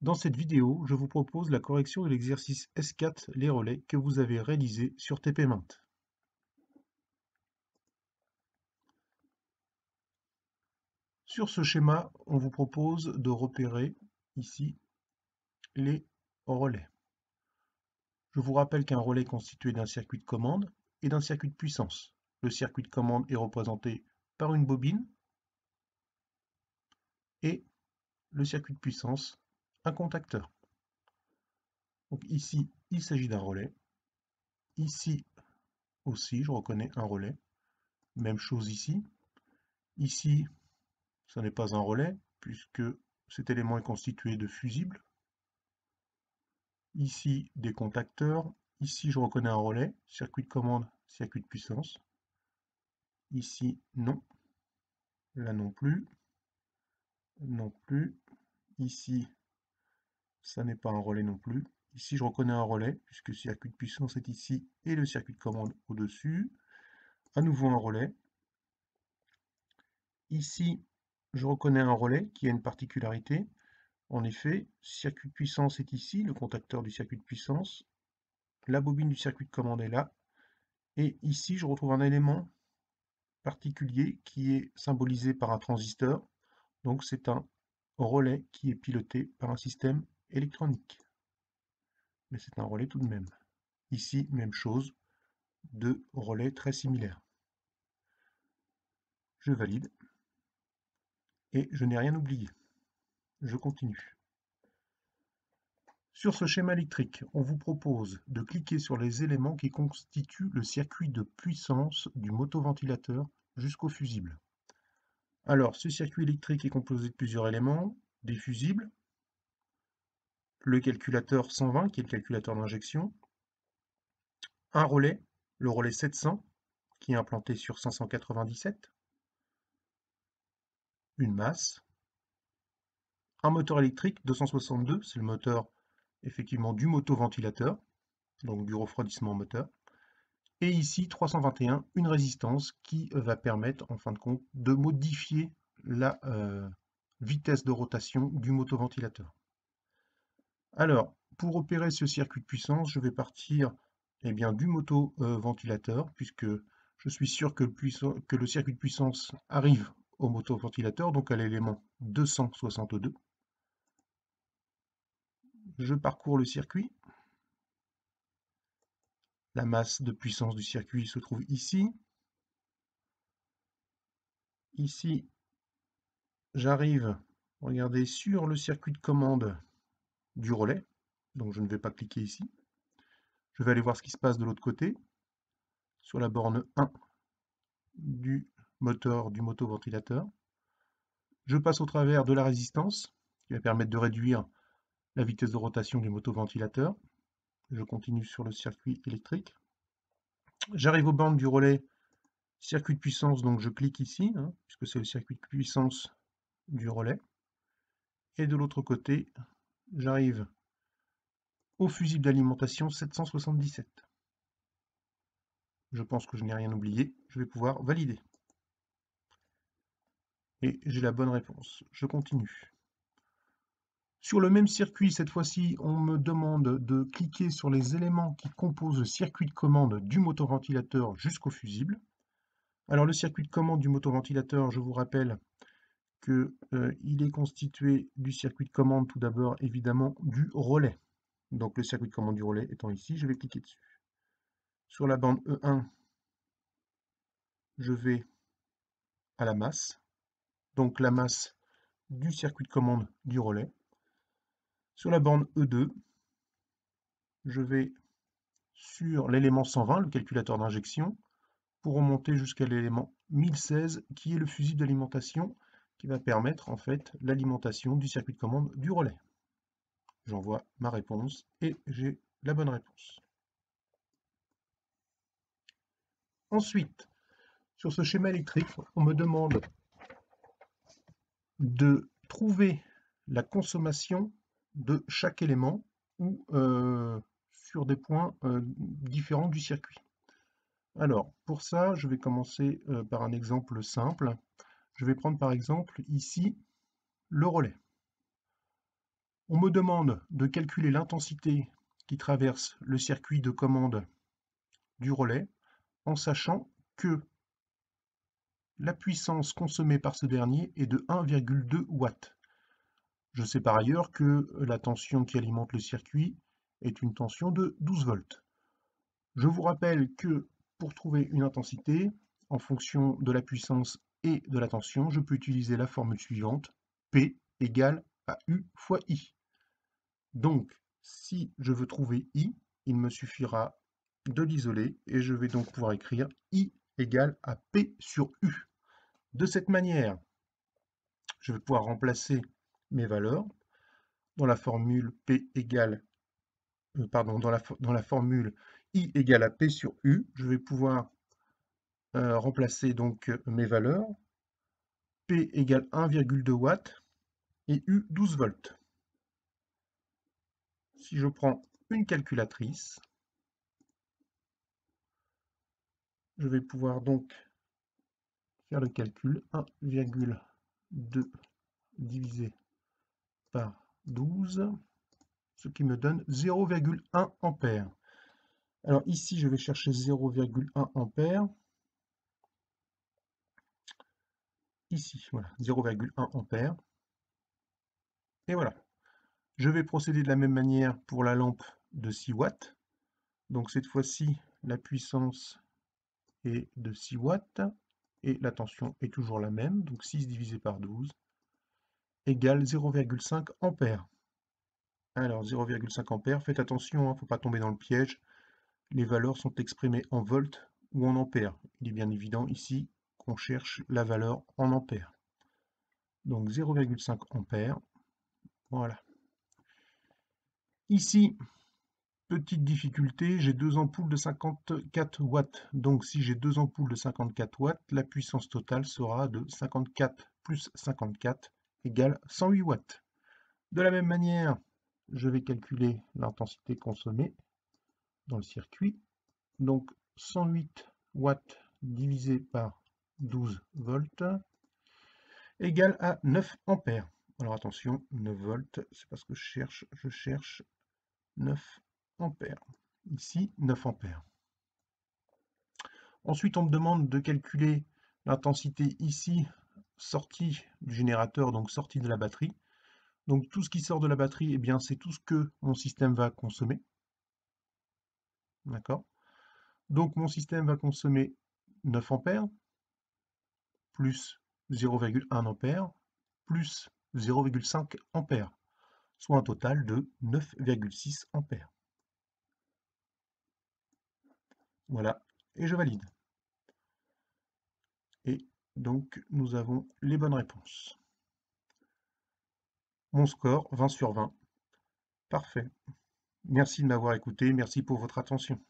Dans cette vidéo, je vous propose la correction de l'exercice S4 les relais que vous avez réalisé sur TP-Maint. Sur ce schéma, on vous propose de repérer ici les relais. Je vous rappelle qu'un relais est constitué d'un circuit de commande et d'un circuit de puissance. Le circuit de commande est représenté par une bobine et le circuit de puissance, un contacteur. Donc ici, il s'agit d'un relais. Ici aussi, je reconnais un relais. Même chose ici. Ici, ce n'est pas un relais, puisque cet élément est constitué de fusibles. Ici, des contacteurs. Ici, je reconnais un relais, circuit de commande, circuit de puissance. Ici, non. Là non plus. Non plus. Ici, ça n'est pas un relais non plus. Ici, je reconnais un relais, puisque le circuit de puissance est ici et le circuit de commande au-dessus. À nouveau un relais. Ici, je reconnais un relais qui a une particularité. En effet, circuit de puissance est ici, le contacteur du circuit de puissance. La bobine du circuit de commande est là. Et ici, je retrouve un élément particulier qui est symbolisé par un transistor. Donc c'est un relais qui est piloté par un système électronique. Mais c'est un relais tout de même. Ici, même chose, deux relais très similaires. Je valide. Et je n'ai rien oublié. Je continue. Sur ce schéma électrique, on vous propose de cliquer sur les éléments qui constituent le circuit de puissance du motoventilateur jusqu'au fusible. Alors, ce circuit électrique est composé de plusieurs éléments, des fusibles, le calculateur 120 qui est le calculateur d'injection, un relais, le relais 700 qui est implanté sur 597, une masse, un moteur électrique 262, c'est le moteur effectivement du motoventilateur, donc du refroidissement moteur, et ici 321, une résistance qui va permettre en fin de compte de modifier la vitesse de rotation du motoventilateur. Alors, pour opérer ce circuit de puissance, je vais partir du motoventilateur, puisque je suis sûr que le circuit de puissance arrive au motoventilateur, donc à l'élément 262. Je parcours le circuit. La masse de puissance du circuit se trouve ici. Ici, j'arrive, regardez, sur le circuit de commande du relais. Donc je ne vais pas cliquer ici. Je vais aller voir ce qui se passe de l'autre côté, sur la borne 1 du moteur du motoventilateur. Je passe au travers de la résistance, qui va permettre de réduire la vitesse de rotation du motoventilateur. Je continue sur le circuit électrique. J'arrive aux bornes du relais circuit de puissance, donc je clique ici, puisque c'est le circuit de puissance du relais. Et de l'autre côté, j'arrive au fusible d'alimentation 777. Je pense que je n'ai rien oublié, je vais pouvoir valider. Et j'ai la bonne réponse. Je continue. Sur le même circuit, cette fois-ci, on me demande de cliquer sur les éléments qui composent le circuit de commande du motoventilateur jusqu'au fusible. Alors le circuit de commande du motoventilateur, je vous rappelle qu'il est constitué du circuit de commande tout d'abord évidemment du relais. Donc le circuit de commande du relais étant ici, je vais cliquer dessus. Sur la bande E1, je vais à la masse, donc la masse du circuit de commande du relais. Sur la borne E2, je vais sur l'élément 120, le calculateur d'injection, pour remonter jusqu'à l'élément 1016, qui est le fusible d'alimentation, qui va permettre en fait l'alimentation du circuit de commande du relais. J'envoie ma réponse et j'ai la bonne réponse. Ensuite, sur ce schéma électrique, on me demande de trouver la consommation de chaque élément ou sur des points différents du circuit. Alors, pour ça, je vais commencer par un exemple simple. Je vais prendre par exemple ici le relais. On me demande de calculer l'intensité qui traverse le circuit de commande du relais en sachant que la puissance consommée par ce dernier est de 1,2 watts. Je sais par ailleurs que la tension qui alimente le circuit est une tension de 12 volts. Je vous rappelle que pour trouver une intensité, en fonction de la puissance et de la tension, je peux utiliser la formule suivante, P égale à U fois I. Donc, si je veux trouver I, il me suffira de l'isoler et je vais donc pouvoir écrire I égale à P sur U. De cette manière, je vais pouvoir remplacer mes valeurs dans la formule P égale, dans la formule I égale à P sur U. Je vais pouvoir remplacer donc mes valeurs. P égale 1,2 watts et U 12 volts. Si je prends une calculatrice, je vais pouvoir donc faire le calcul 1,2 divisé par 12, ce qui me donne 0,1 ampère. Alors ici, je vais chercher 0,1 ampère. Ici, voilà, 0,1 ampère. Et voilà. Je vais procéder de la même manière pour la lampe de 6 watts. Donc cette fois-ci, la puissance est de 6 watts et la tension est toujours la même. Donc 6 divisé par 12 égale 0,5 ampères. Alors 0,5 ampères, faites attention, il ne faut pas tomber dans le piège. Les valeurs sont exprimées en volts ou en ampères. Il est bien évident ici qu'on cherche la valeur en ampères. Donc 0,5 ampères. Voilà. Ici, petite difficulté, j'ai deux ampoules de 54 watts. Donc si j'ai deux ampoules de 54 watts, la puissance totale sera de 54 plus 54 égale 108 watts. De la même manière, je vais calculer l'intensité consommée dans le circuit. Donc 108 watts divisé par 12 volts égale à 9 ampères. Alors attention, 9 volts, c'est pas ce que je cherche 9 ampères. Ici, 9 ampères. Ensuite, on me demande de calculer l'intensité ici, sortie du générateur, donc sortie de la batterie. Donc tout ce qui sort de la batterie, eh bien, c'est tout ce que mon système va consommer. D'accord? Donc mon système va consommer 9 ampères, plus 0,1 ampère, plus 0,5 ampères, soit un total de 9,6 ampères. Voilà, et je valide. Et donc, nous avons les bonnes réponses. Mon score, 20 sur 20. Parfait. Merci de m'avoir écouté, merci pour votre attention.